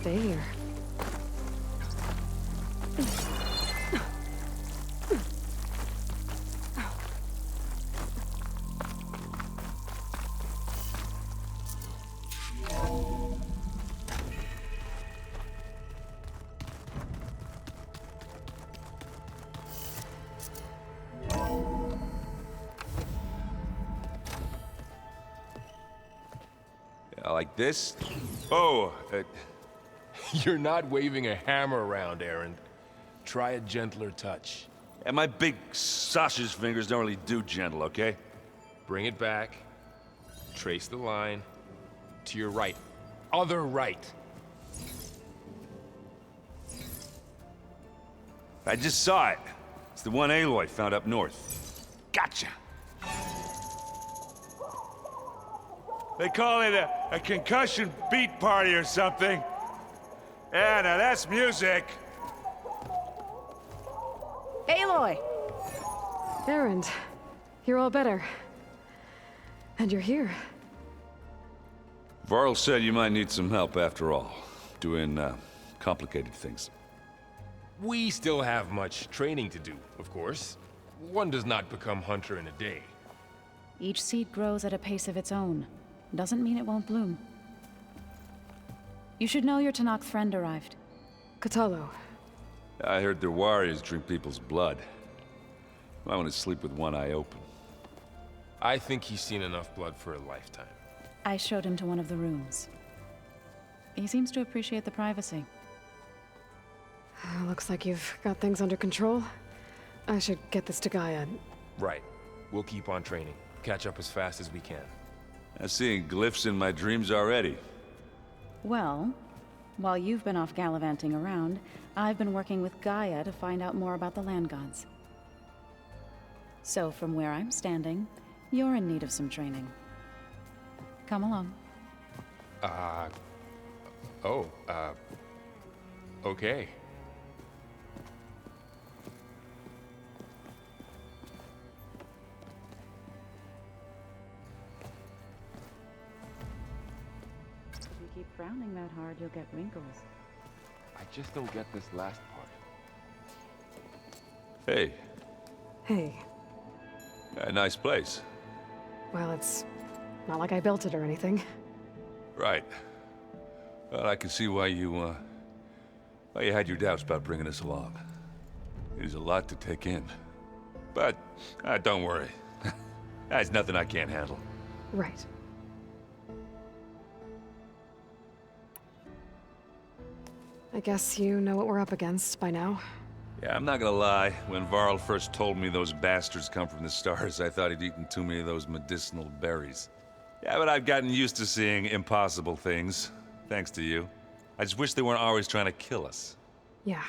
stay here. Like this? Oh, You're not waving a hammer around, Erend. Try a gentler touch. and my big sausage fingers don't really do gentle, okay? Bring it back. Trace the line. To your right. Other right. I just saw it. It's the one Aloy found up north. Gotcha! They call it a concussion beat party or something. Yeah, now that's music. Aloy! Erend, you're all better. And you're here. Varl said you might need some help after all, doing complicated things. We still have much training to do, of course. One does not become hunter in a day. Each seed grows at a pace of its own. Doesn't mean it won't bloom. You should know your Tanakh friend arrived. Kotallo. I heard their warriors drink people's blood. I want to sleep with one eye open. I think he's seen enough blood for a lifetime. I showed him to one of the rooms. He seems to appreciate the privacy. Looks like you've got things under control. I should get this to GAIA. Right. We'll keep on training. Catch up as fast as we can. I'm seeing glyphs in my dreams already. Well, while you've been off gallivanting around, I've been working with GAIA to find out more about the land gods. So from where I'm standing, you're in need of some training. Come along. Okay. If you keep frowning that hard, you'll get wrinkles. I just don't get this last part. Hey, Hey. a nice place. Well, it's not like I built it or anything. Right. Well, I can see why you had your doubts about bringing us along. It is a lot to take in. But, don't worry. There's nothing I can't handle. Right. I guess you know what we're up against by now. Yeah, I'm not gonna lie. When Varl first told me those bastards come from the stars, I thought he'd eaten too many of those medicinal berries. Yeah, but I've gotten used to seeing impossible things, thanks to you. I just wish they weren't always trying to kill us. Yeah,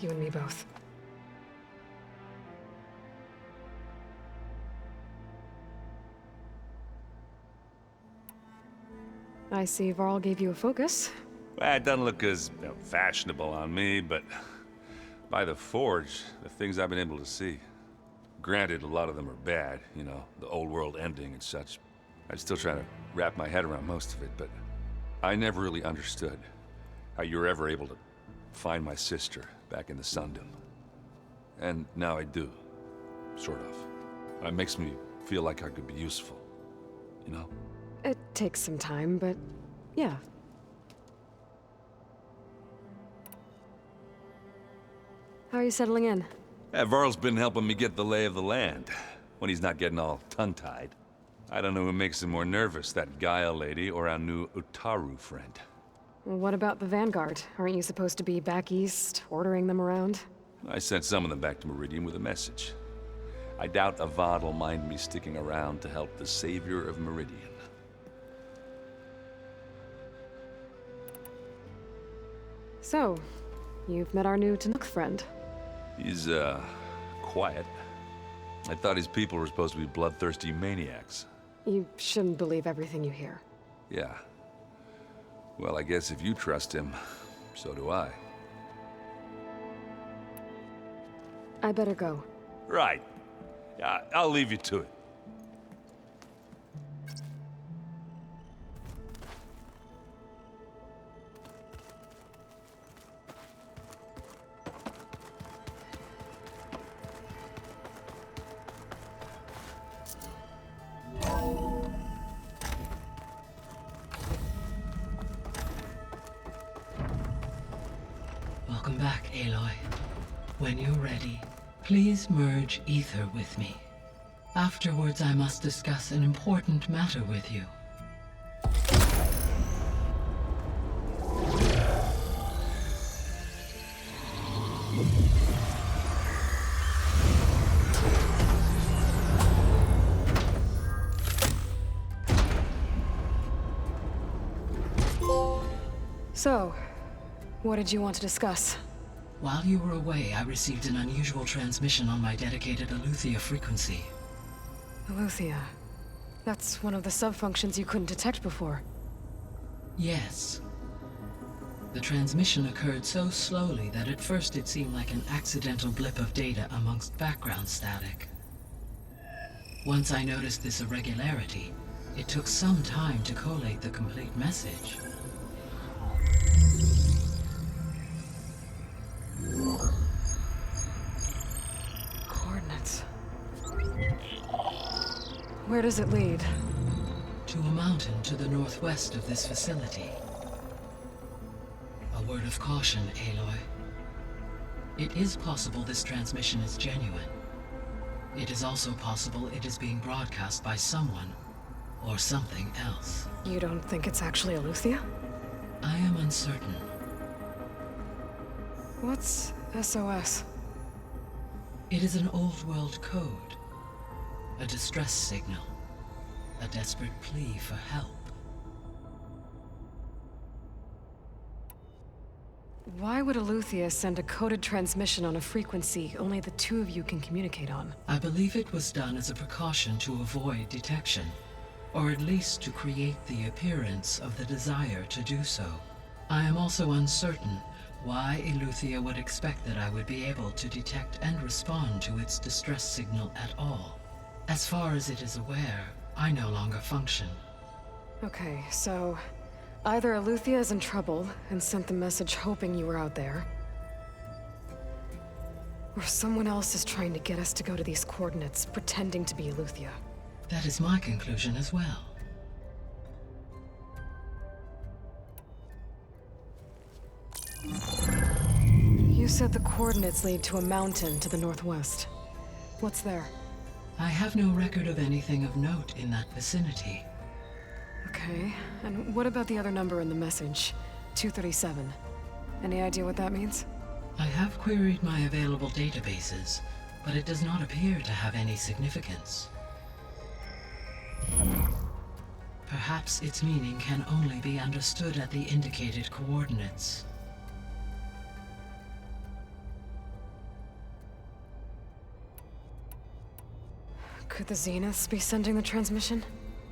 you and me both. I see Varl gave you a focus. Well, it doesn't look as fashionable on me, but by the Forge, the things I've been able to see. Granted, a lot of them are bad, you know, the old world ending and such. I'm still trying to wrap my head around most of it, but I never really understood how you were ever able to find my sister back in the Sundom. And now I do, sort of. It makes me feel like I could be useful, you know? It takes some time, but yeah. How are you settling in? Varl's been helping me get the lay of the land, when he's not getting all tongue-tied. I don't know who makes him more nervous, that GAIA lady or our new Utaru friend. What about the Vanguard? Aren't you supposed to be back east, ordering them around? I sent some of them back to Meridian with a message. I doubt Avad will mind me sticking around to help the savior of Meridian. So, you've met our new Tanakh friend. He's, quiet. I thought his people were supposed to be bloodthirsty maniacs. You shouldn't believe everything you hear. Yeah. Well, I guess if you trust him, so do I. I better go. Right. Yeah, I'll leave you to it. Welcome back, Aloy. When you're ready, please merge ether with me. Afterwards, I must discuss an important matter with you. So, what did you want to discuss? While you were away, I received an unusual transmission on my dedicated Aletheia frequency. Aletheia. That's one of the sub-functions you couldn't detect before. Yes. The transmission occurred so slowly that at first it seemed like an accidental blip of data amongst background static. Once I noticed this irregularity, it took some time to collate the complete message. Coordinates. Where does it lead? To a mountain to the northwest of this facility. A word of caution, Aloy. It is possible this transmission is genuine. It is also possible it is being broadcast by someone or something else. You don't think it's actually Aletheia? I am uncertain. What's SOS? It is an old-world code. A distress signal. A desperate plea for help. Why would Aletheia send a coded transmission on a frequency only the two of you can communicate on? I believe it was done as a precaution to avoid detection, or at least to create the appearance of the desire to do so. I am also uncertain why Aletheia would expect that I would be able to detect and respond to its distress signal at all. As far as it is aware, I no longer function. Okay, so either Aletheia is in trouble and sent the message hoping you were out there, or someone else is trying to get us to go to these coordinates, pretending to be Aletheia. That is my conclusion as well. You said the coordinates lead to a mountain to the northwest. What's there? I have no record of anything of note in that vicinity. Okay, and what about the other number in the message? 237. Any idea what that means? I have queried my available databases, but it does not appear to have any significance. Perhaps its meaning can only be understood at the indicated coordinates. Could the Zeniths be sending the transmission?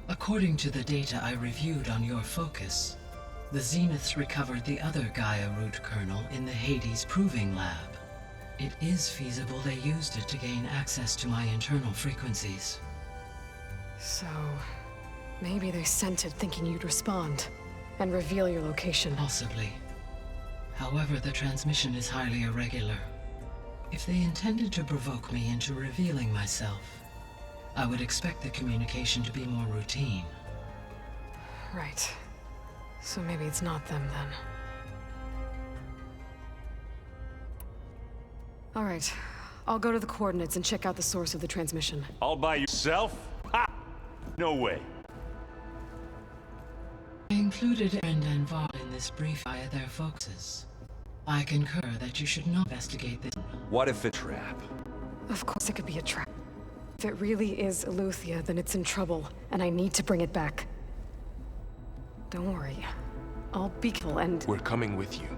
According to the data I reviewed on your focus, the Zeniths recovered the other GAIA root kernel in the Hades Proving Lab. It is feasible they used it to gain access to my internal frequencies. So, maybe they sent it thinking you'd respond and reveal your location. Possibly. However, the transmission is highly irregular. If they intended to provoke me into revealing myself, I would expect the communication to be more routine. Right. So maybe it's not them then. All right. I'll go to the coordinates and check out the source of the transmission. All by yourself? Ha! No way. I included Erend and Varl in this brief via their focuses. I concur that you should not investigate this. What if it's a trap? Of course it could be a trap. If it really is Aletheia, then it's in trouble, and I need to bring it back. Don't worry. I'll be careful and... We're coming with you.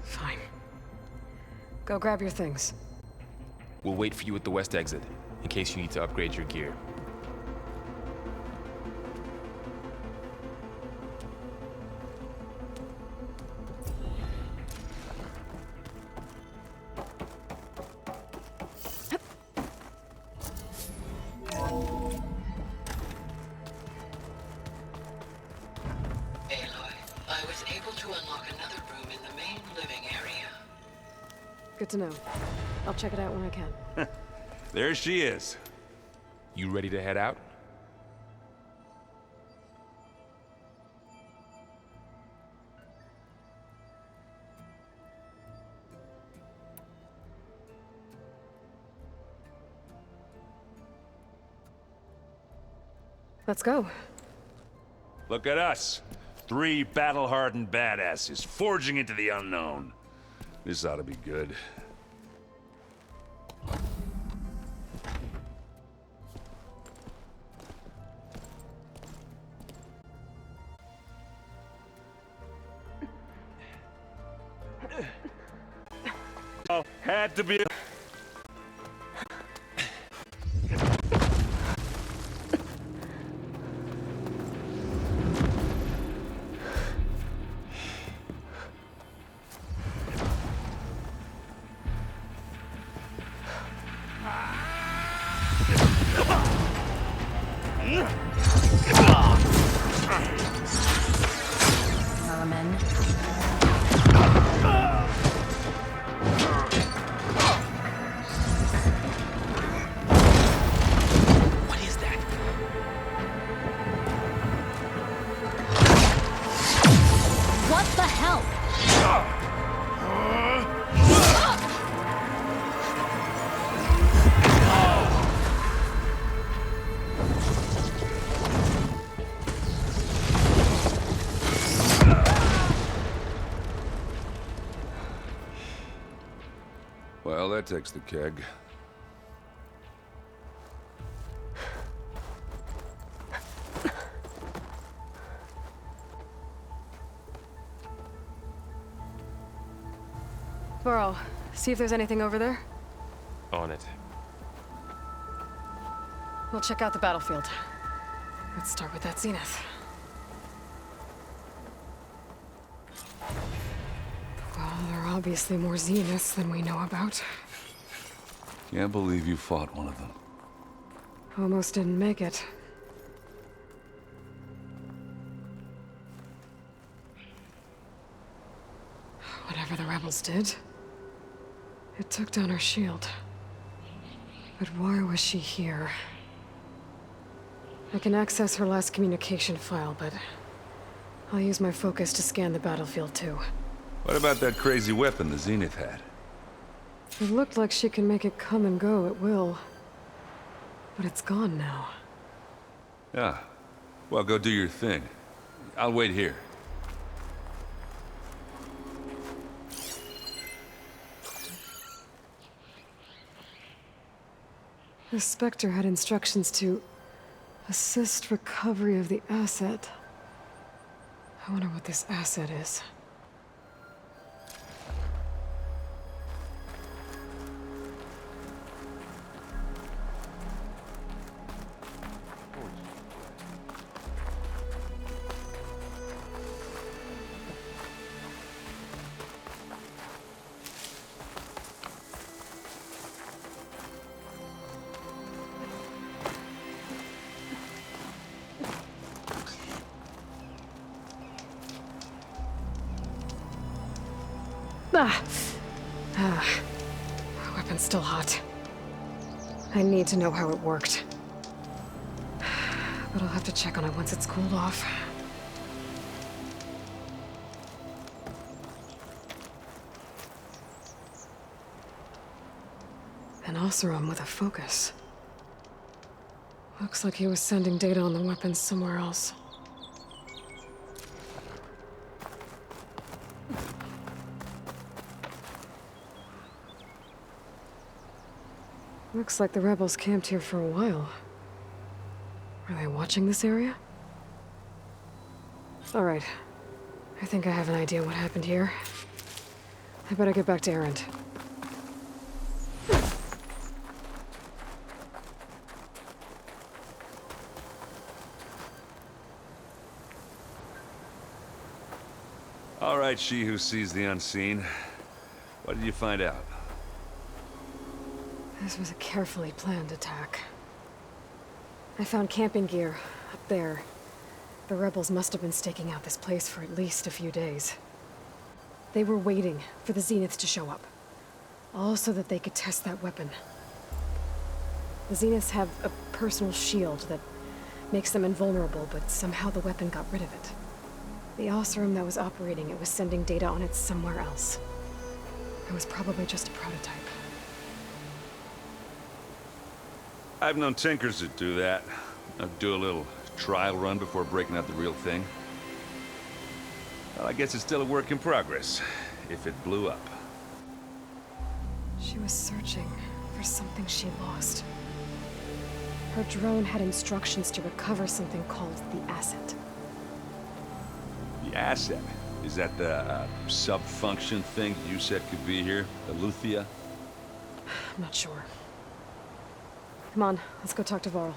Fine. Go grab your things. We'll wait for you at the west exit, in case you need to upgrade your gear. Good to know. I'll check it out when I can. There she is. You ready to head out? Let's go. Look at us. 3 battle-hardened badasses forging into the unknown. This ought to be good. Oh, had to be. Well, that takes the keg. Varl, see if there's anything over there. On it. We'll check out the battlefield. Let's start with that zenith. Well, there are obviously more zeniths than we know about. Can't believe you fought one of them. Almost didn't make it. Whatever the rebels did, it took down her shield. But why was she here? I can access her last communication file, but I'll use my focus to scan the battlefield too. What about that crazy weapon the Zenith had? It looked like she can make it come and go at will. But it's gone now. Yeah. Well, go do your thing. I'll wait here. The Spectre had instructions to assist recovery of the asset. I wonder what this asset is. Weapon's still hot. I need to know how it worked. But I'll have to check on it once it's cooled off. An Oseram with a focus. Looks like he was sending data on the weapon somewhere else. Looks like the rebels camped here for a while. Are they watching this area? All right. I think I have an idea what happened here. I better get back to Erend. All right, she who sees the unseen. What did you find out? This was a carefully planned attack. I found camping gear up there. The rebels must have been staking out this place for at least a few days. They were waiting for the Zeniths to show up. All so that they could test that weapon. The Zeniths have a personal shield that makes them invulnerable, but somehow the weapon got rid of it. The Oseram that was operating it was sending data on it somewhere else. It was probably just a prototype. I've known tinkers that do that. I'll do a little trial run before breaking out the real thing. Well, I guess it's still a work in progress, if it blew up. She was searching for something she lost. Her drone had instructions to recover something called the asset. The asset? Is that the sub-function thing you said could be here? The Luthia? I'm not sure. Come on, let's go talk to Varl.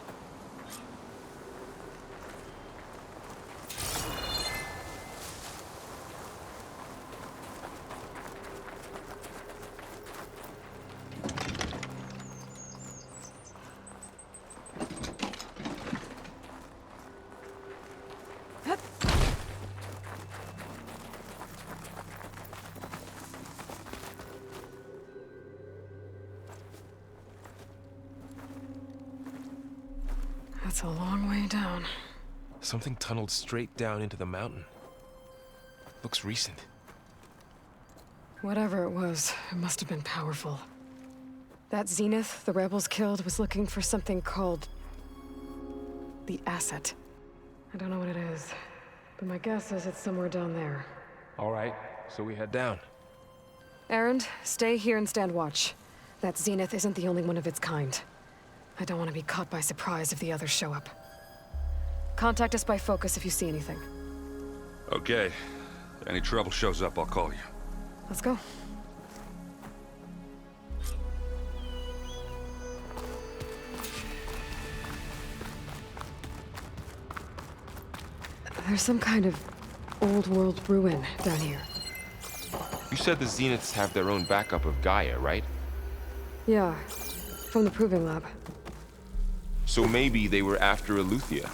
That's a long way down. Something tunneled straight down into the mountain. Looks recent. Whatever it was, it must have been powerful. That Zenith the rebels killed was looking for something called the asset. I don't know what it is, but my guess is it's somewhere down there. All right, so we head down. Erend, stay here and stand watch. That Zenith isn't the only one of its kind. I don't want to be caught by surprise if the others show up. Contact us by focus if you see anything. Okay. Any trouble shows up, I'll call you. Let's go. There's some kind of old world ruin down here. You said the Zeniths have their own backup of GAIA, right? Yeah, from the proving lab. So maybe they were after Luthia.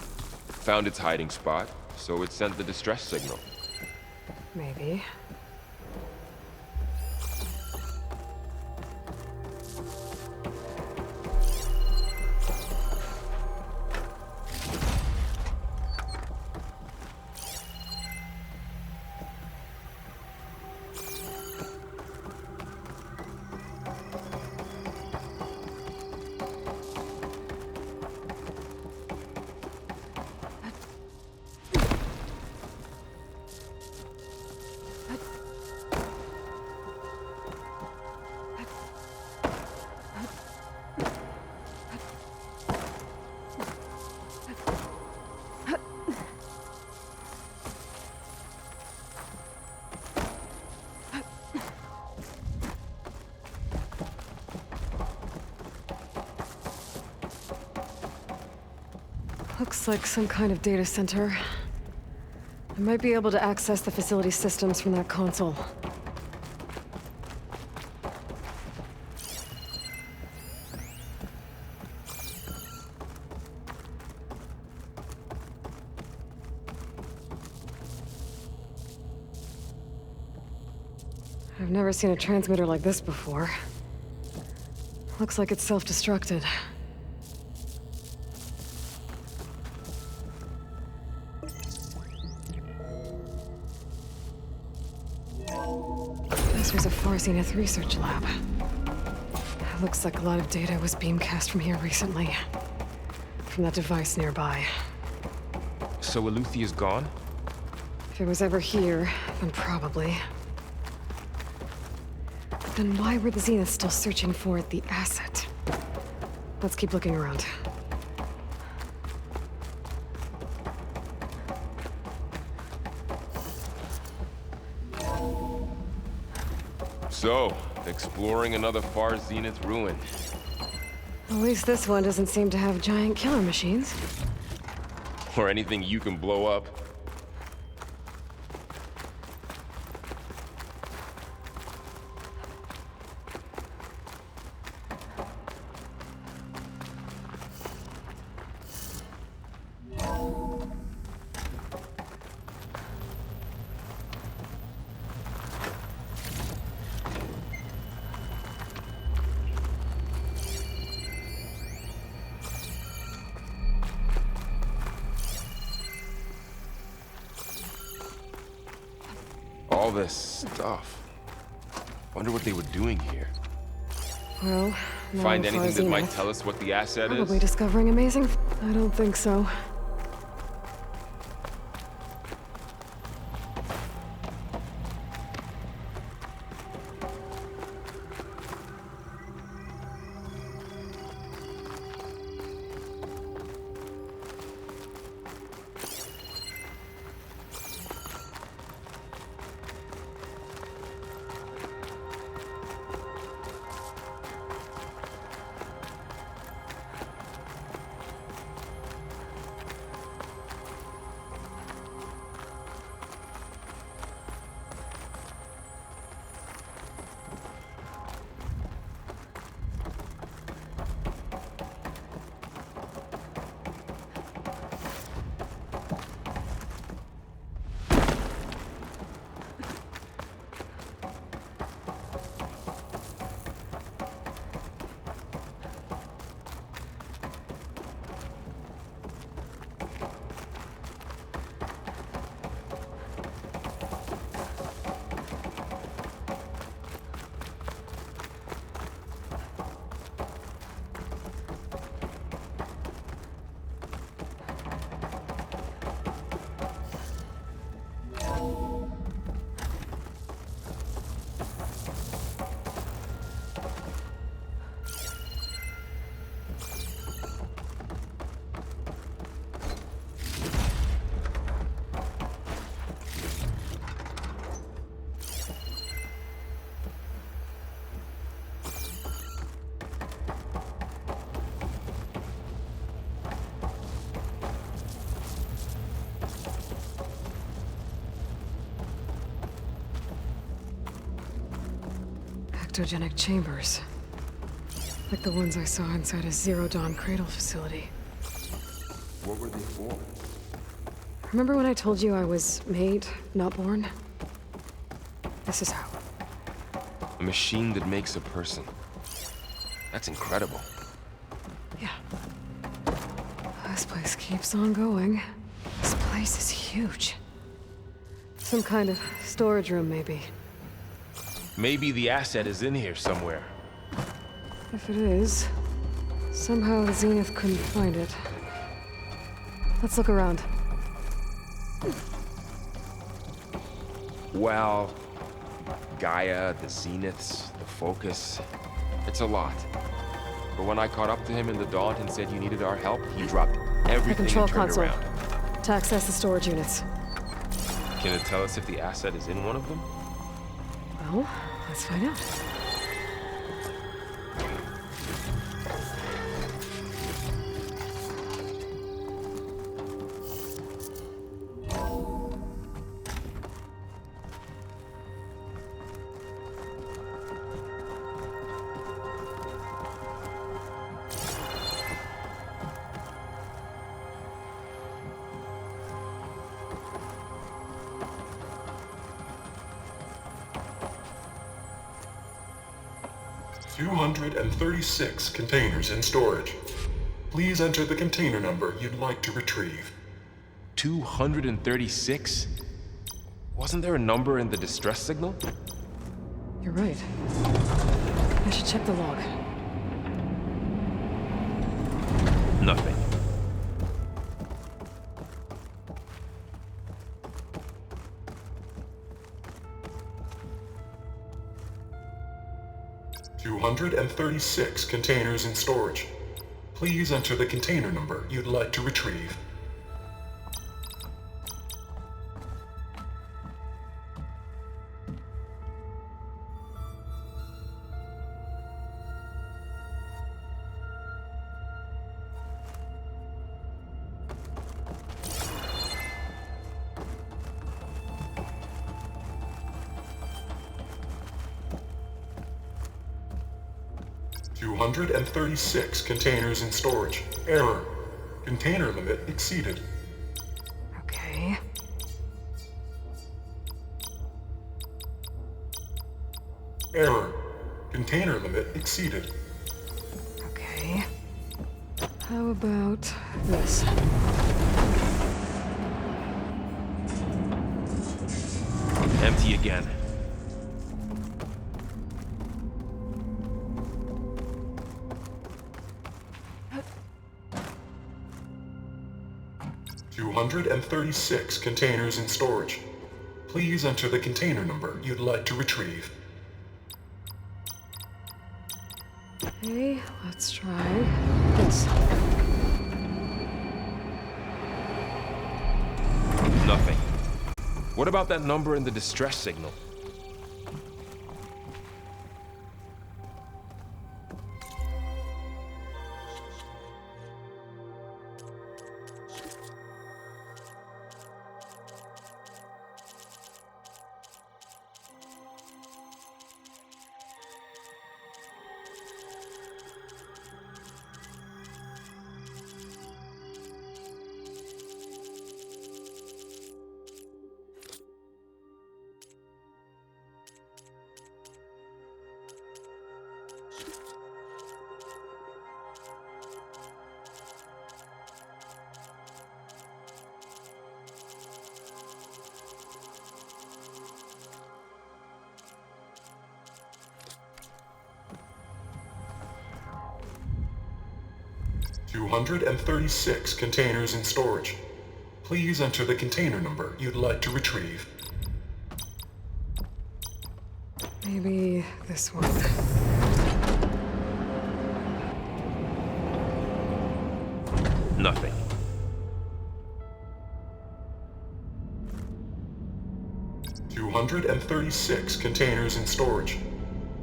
Found its hiding spot, so it sent the distress signal. Maybe. Looks like some kind of data center. I might be able to access the facility systems from that console. I've never seen a transmitter like this before. Looks like it's self-destructed. This was a Zenith research lab. It looks like a lot of data was beamcast from here recently. From that device nearby. So Eluthia's gone? If it was ever here, then probably. Then why were the Zeniths still searching for the asset? Let's keep looking around. So, exploring another far Zenith ruin. At least this one doesn't seem to have giant killer machines. Or anything you can blow up. All this stuff. Wonder what they were doing here. Well, Find anything that might tell us what the asset is? Probably discovering amazing. I don't think so. cryptogenic chambers. Like the ones I saw inside a Zero Dawn cradle facility. What were they for? Remember when I told you I was made, not born? This is how. A machine that makes a person. That's incredible. Yeah. This place keeps on going. This place is huge. Some kind of storage room, maybe. Maybe the asset is in here somewhere. If it is, somehow the Zenith couldn't find it. Let's look around. Well, GAIA, the Zeniths, the Focus. It's a lot. But when I caught up to him in the Dawn and said you needed our help, he dropped everything The control and turned console. around. To access the storage units. Can it tell us if the asset is in one of them? Well, let's find out. $236 containers in storage. Please enter the container number you'd like to retrieve. 236? Wasn't there a number in the distress signal? You're right. I should check the log. Nothing. $236 containers in storage. Please enter the container number you'd like to retrieve. $236 containers in storage. Error. Container limit exceeded. Okay. Error. Container limit exceeded. Okay. How about this? Empty again. $236 containers in storage. Please enter the container number you'd like to retrieve. Okay, let's try this. Nothing. What about that number in the distress signal? $236 containers in storage. Please enter the container number you'd like to retrieve. Maybe this one. Nothing. $236 containers in storage.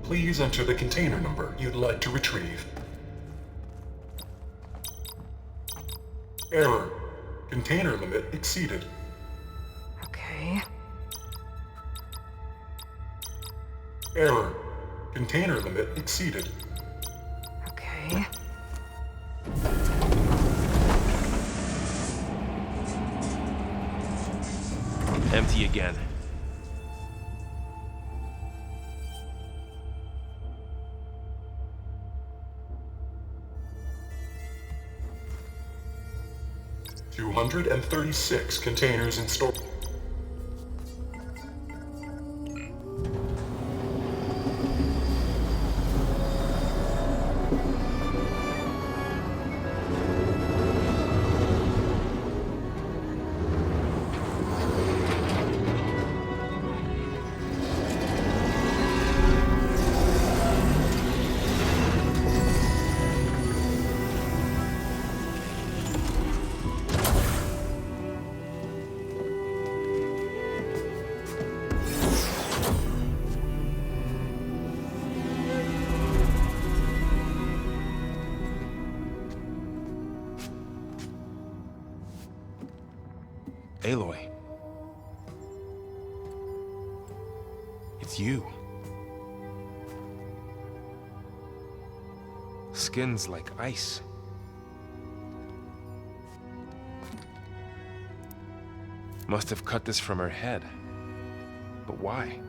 Please enter the container number you'd like to retrieve. Error. Container limit exceeded. Okay. Error. Container limit exceeded. Okay. Empty again. $236 containers in storage. Aloy. It's you. Skin's like ice. Must have cut this from her head. But why?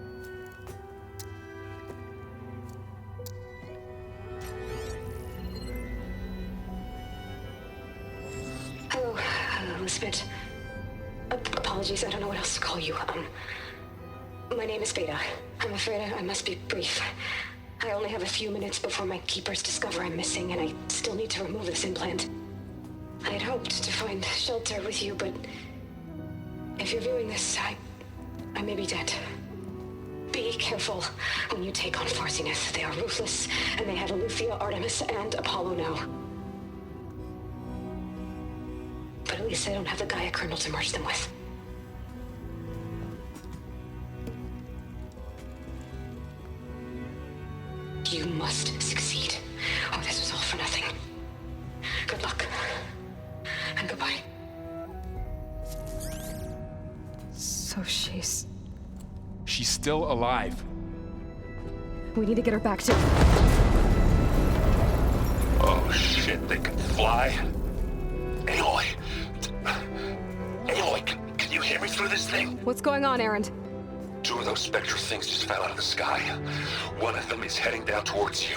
Hello, Elizabeth. Apologies, I don't know what else to call you. My name is Beta. I'm afraid I must be brief. I only have a few minutes before my keepers discover I'm missing, and I still need to remove this implant. I had hoped to find shelter with you, but if you're viewing this, I may be dead. Be careful when you take on Farsiness. They are ruthless, and they have Eleuthia, Artemis, and Apollo now. But at least I don't have the GAIA kernel to merge them with. You must succeed, or this was all for nothing. Good luck, and goodbye. So she's still alive. We need to get her back to... Oh shit, they can fly? Aloy! Aloy, can you hear me through this thing? What's going on, Erend? Two of those spectral things just fell out of the sky. One of them is heading down towards you.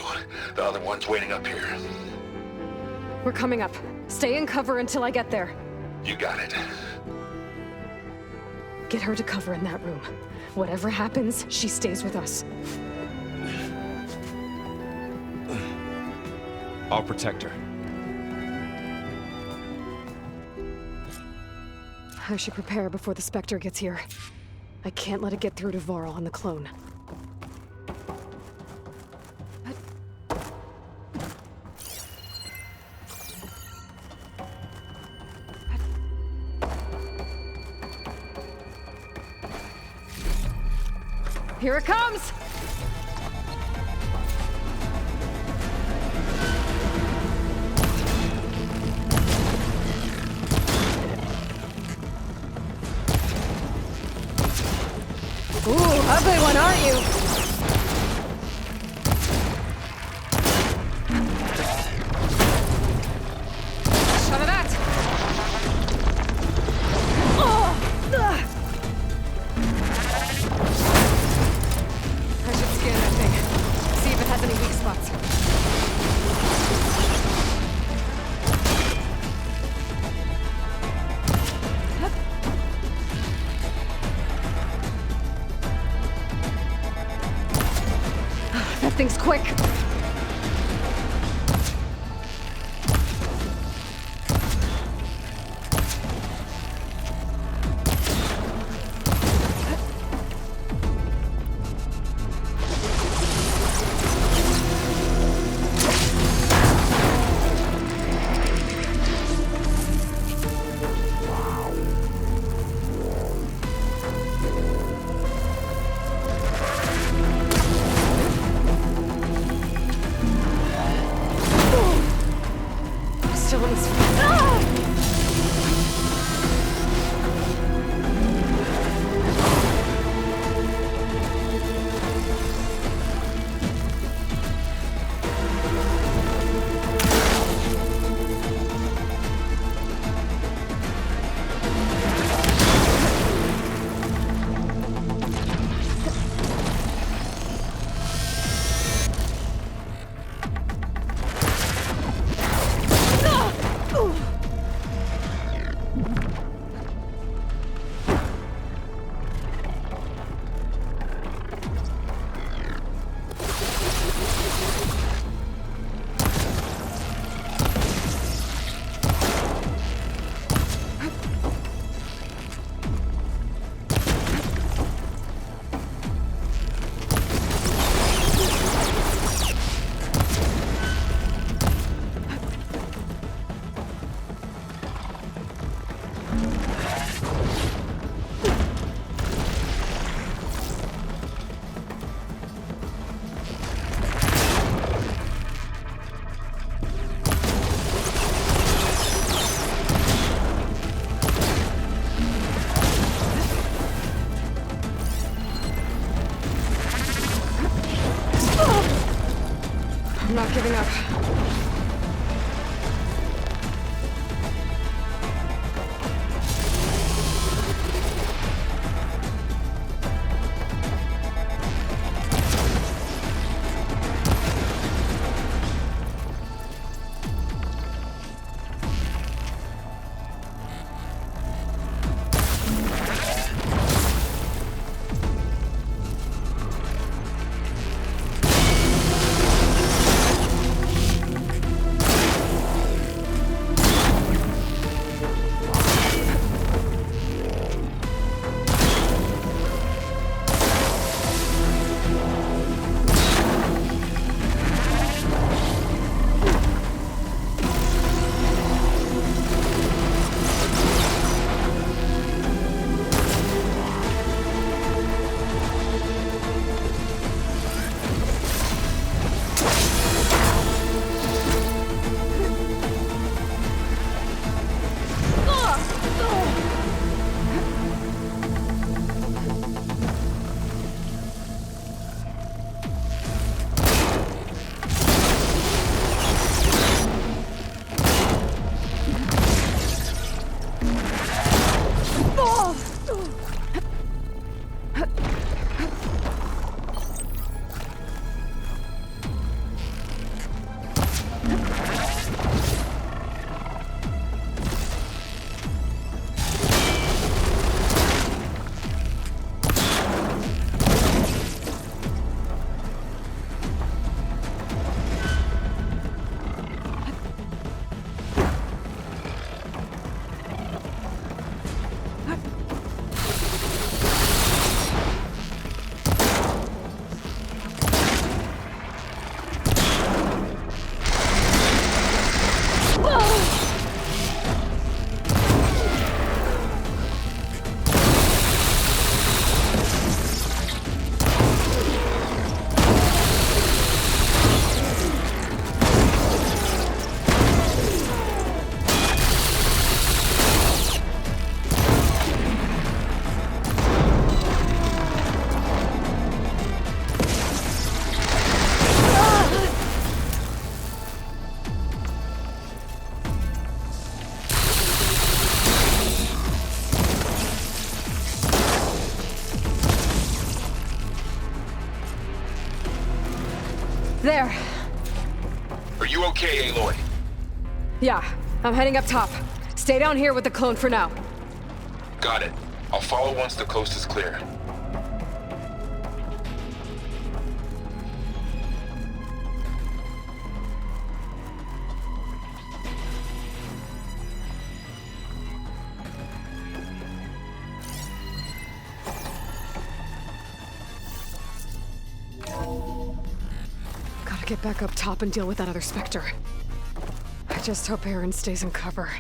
The other one's waiting up here. We're coming up. Stay in cover until I get there. You got it. Get her to cover in that room. Whatever happens, she stays with us. I'll protect her. I should prepare before the Spectre gets here. I can't let it get through to Varl on the clone. Here it comes! Ooh, ugly one, aren't you? Shove it at! Oh! Ugh. I should scan that thing. See if it has any weak spots. That thing's quick. I'm not giving up. There. Are you okay, Aloy? Yeah, I'm heading up top. Stay down here with the clone for now. Got it. I'll follow once the coast is clear. Gotta get back up top and deal with that other Spectre. I just hope Erend stays in cover.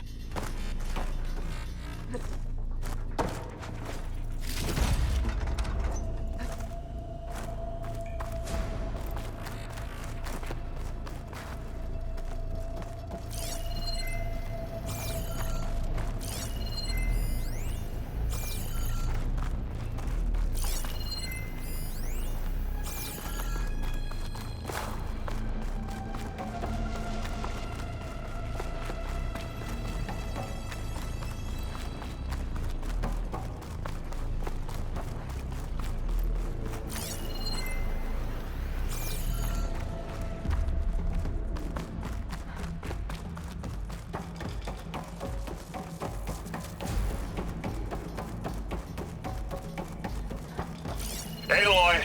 Aloy!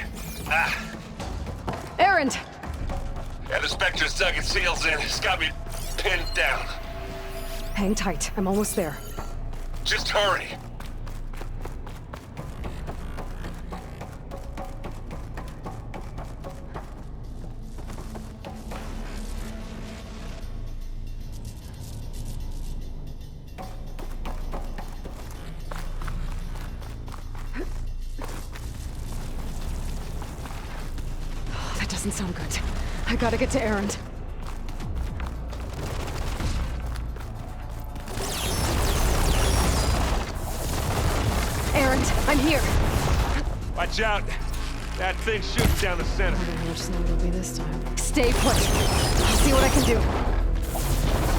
Erend! Yeah, the Spectre's dug its heels in. It's got me pinned down. Hang tight, I'm almost there. Just hurry. Doesn't sound good. I gotta get to Erend. I'm here. Watch out. That thing shoots down the center. I don't know how much longer it'll be this. this time. Stay put. I'll see what I can do.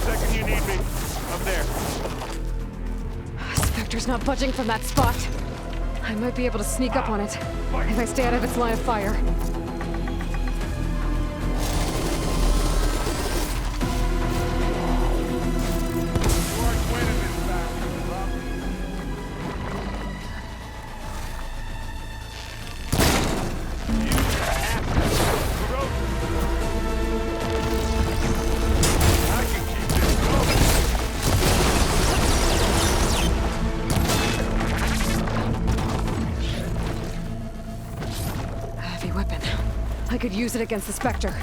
Second you need me, I'm there. Spectre's not budging from that spot. I might be able to sneak up on it if I stay out of its line of fire. I could use it against the Spectre.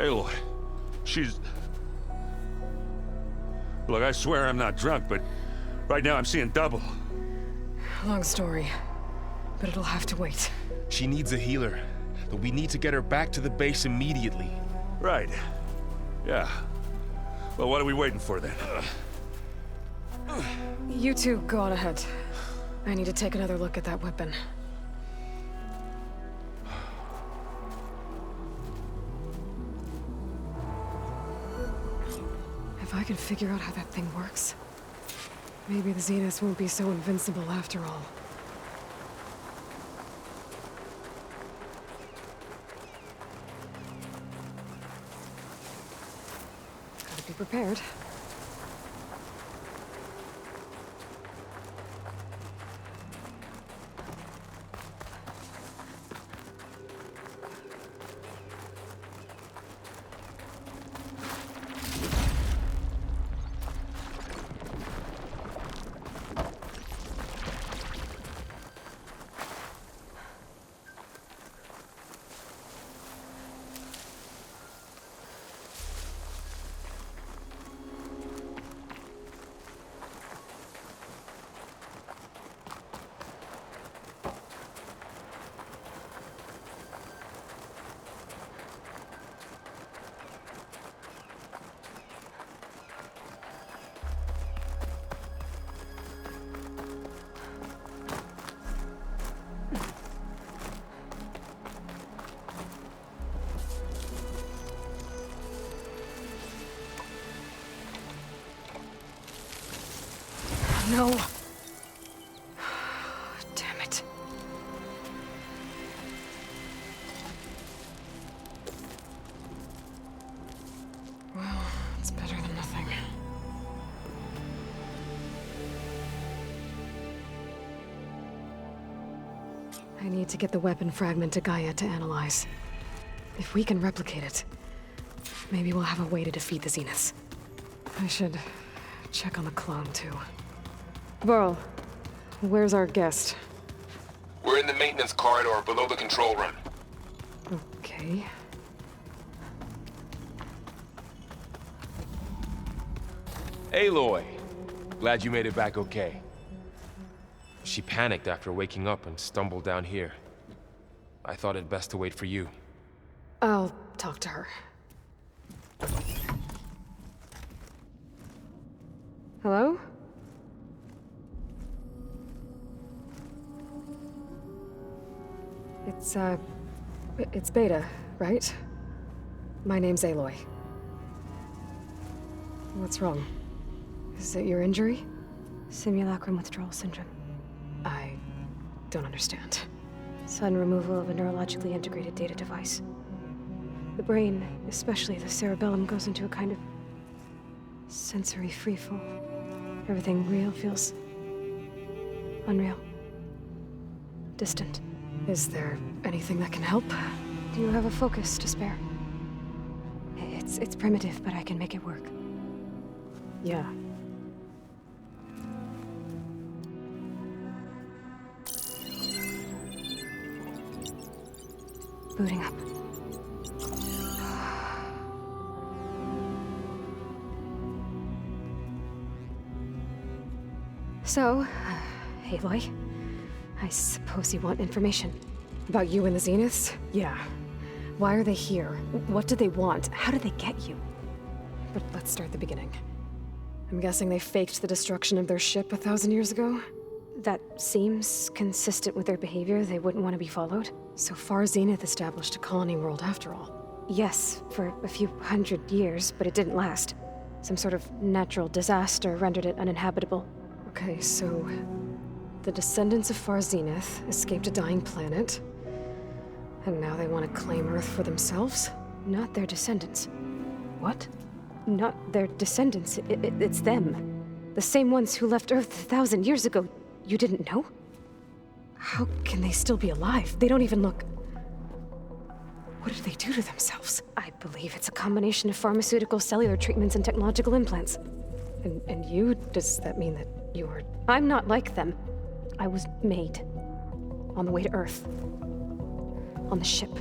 Aloy, she's... Look, I swear I'm not drunk, but right now I'm seeing double. Long story, but it'll have to wait. She needs a healer, but we need to get her back to the base immediately. Right. Yeah. Well, what are we waiting for then? You two go on ahead. I need to take another look at that weapon. If I can figure out how that thing works, maybe the Zeniths won't be so invincible after all. Gotta be prepared. No. Damn it. Well, it's better than nothing. I need to get the weapon fragment to GAIA to analyze. If we can replicate it, maybe we'll have a way to defeat the Zeniths. I should check on the clone, too. Varl, where's our guest? We're in the maintenance corridor below the control room. Okay. Aloy! Glad you made it back okay. She panicked after waking up and stumbled down here. I thought it best to wait for you. I'll talk to her. Hello? It's Beta, right? My name's Aloy. What's wrong? Is it your injury? Simulacrum withdrawal syndrome. I don't understand. Sudden removal of a neurologically integrated data device. The brain, especially the cerebellum, goes into a kind of sensory freefall. Everything real feels unreal. Distant. Is there anything that can help? Do you have a focus to spare? It's primitive, but I can make it work. Yeah. Booting up. So, Aloy, I suppose you want information. About you and the Zeniths? Yeah. Why are they here? What do they want? How did they get you? But let's start at the beginning. I'm guessing they faked the destruction of their ship 1,000 years ago? That seems consistent with their behavior. They wouldn't want to be followed. So far, Zenith established a colony world after all. Yes, for a few hundred years, but it didn't last. Some sort of natural disaster rendered it uninhabitable. Okay, so the descendants of Far Zenith escaped a dying planet, and now they want to claim Earth for themselves? Not their descendants. What? Not their descendants. It's them. The same ones who left Earth 1,000 years ago. You didn't know? How can they still be alive? They don't even look... What did they do to themselves? I believe it's a combination of pharmaceutical, cellular treatments, and technological implants. And you? Does that mean that you are... I'm not like them. I was made. On the way to Earth. On the ship.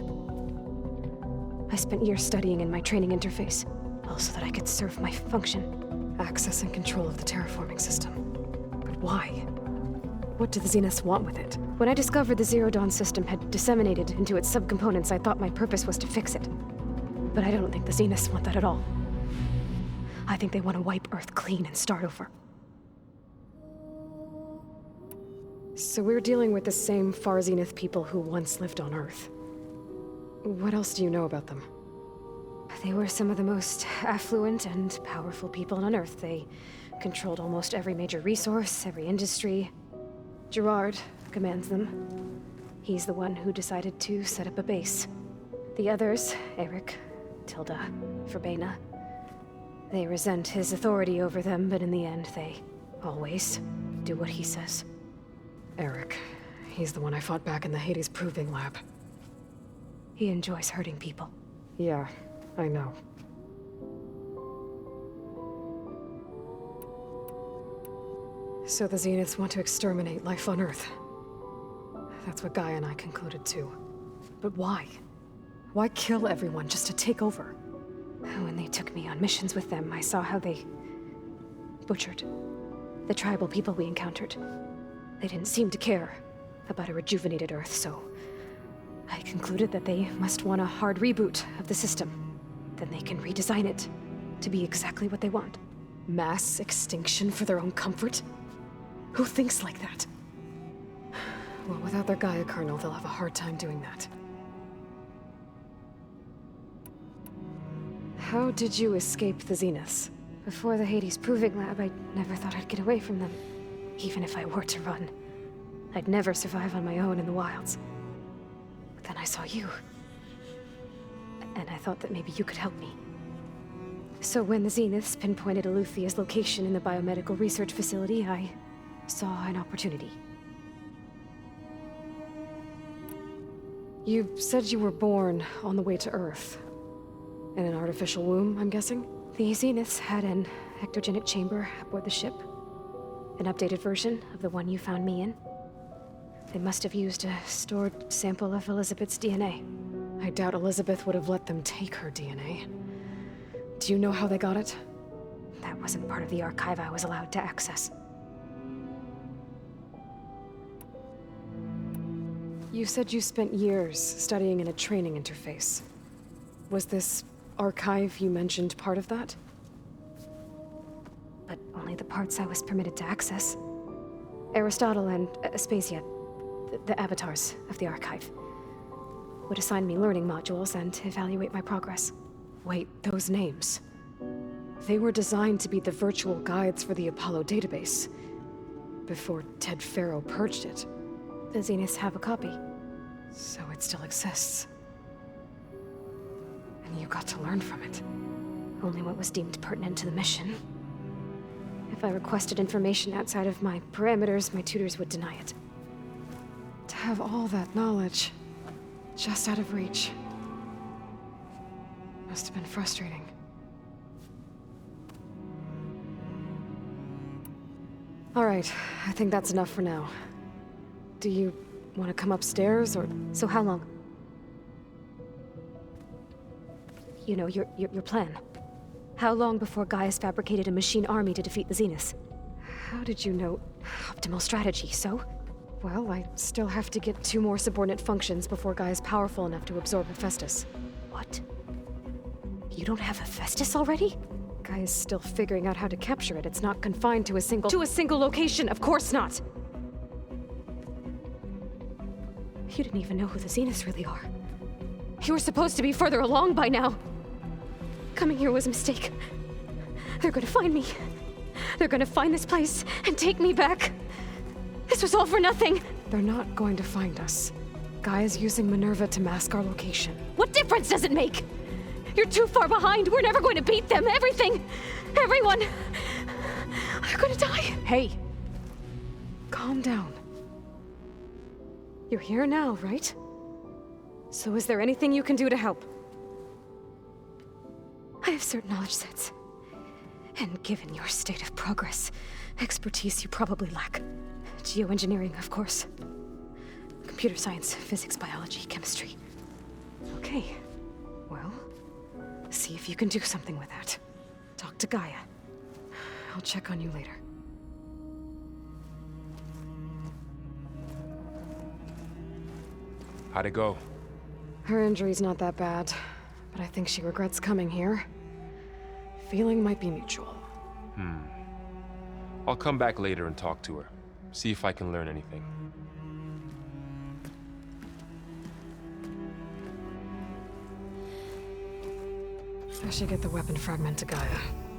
I spent years studying in my training interface, all so that I could serve my function. Access and control of the terraforming system. But why? What do the Zeniths want with it? When I discovered the Zero Dawn system had disseminated into its subcomponents, I thought my purpose was to fix it. But I don't think the Zeniths want that at all. I think they want to wipe Earth clean and start over. So we're dealing with the same Far Zenith people who once lived on Earth. What else do you know about them? They were some of the most affluent and powerful people on Earth. They controlled almost every major resource, every industry. Gerard commands them. He's the one who decided to set up a base. The others, Eric, Tilda, Verbena, they resent his authority over them, but in the end, they always do what he says. Eric. He's the one I fought back in the Hades Proving Lab. He enjoys hurting people. Yeah, I know. So the Zeniths want to exterminate life on Earth. That's what GAIA and I concluded too. But why? Why kill everyone just to take over? When they took me on missions with them, I saw how they butchered the tribal people we encountered. They didn't seem to care about a rejuvenated Earth, so I concluded that they must want a hard reboot of the system. Then they can redesign it to be exactly what they want. Mass extinction for their own comfort? Who thinks like that? Well, without their GAIA kernel, they'll have a hard time doing that. How did you escape the Zeniths? Before the Hades Proving Lab, I never thought I'd get away from them. Even if I were to run, I'd never survive on my own in the wilds. But then I saw you. And I thought that maybe you could help me. So when the Zeniths pinpointed Eluthia's location in the biomedical research facility, I saw an opportunity. You said you were born on the way to Earth. In an artificial womb, I'm guessing? The Zeniths had an ectogenic chamber aboard the ship. An updated version of the one you found me in. They must have used a stored sample of Elizabeth's DNA. I doubt Elizabeth would have let them take her DNA. Do you know how they got it? That wasn't part of the archive I was allowed to access. You said you spent years studying in a training interface. Was this archive you mentioned part of that? But only the parts I was permitted to access. Aristotle and Aspasia, the avatars of the archive, would assign me learning modules and evaluate my progress. Wait, those names. They were designed to be the virtual guides for the Apollo database, before Ted Faro purged it. The Zeniths have a copy. So it still exists. And you got to learn from it. Only what was deemed pertinent to the mission. If I requested information outside of my parameters, my tutors would deny it. To have all that knowledge, just out of reach. Must have been frustrating. All right, I think that's enough for now. Do you want to come upstairs, or...? So how long? You know, your plan. How long before Gaia's fabricated a machine army to defeat the Zeniths? How did you know? Optimal strategy, so? Well, I still have to get 2 more subordinate functions before Gaia's powerful enough to absorb Hephaestus. What? You don't have Hephaestus already? Gaia's still figuring out how to capture it. It's not confined to a single location, of course not! You didn't even know who the Zeniths really are. You were supposed to be further along by now. Coming here was a mistake. They're gonna find me. They're gonna find this place and take me back. This was all for nothing. They're not going to find us. Gaia's using Minerva to mask our location. What difference does it make? You're too far behind. We're never going to beat them. Everything, everyone, are gonna die. Hey, calm down. You're here now, right? So is there anything you can do to help? I have certain knowledge sets. And given your state of progress, expertise you probably lack. Geoengineering, of course. Computer science, physics, biology, chemistry. Okay. Well, see if you can do something with that. Talk to GAIA. I'll check on you later. How'd it go? Her injury's not that bad, but I think she regrets coming here. Feeling might be mutual. I'll come back later and talk to her. See if I can learn anything. I should get the weapon fragment to Gaia.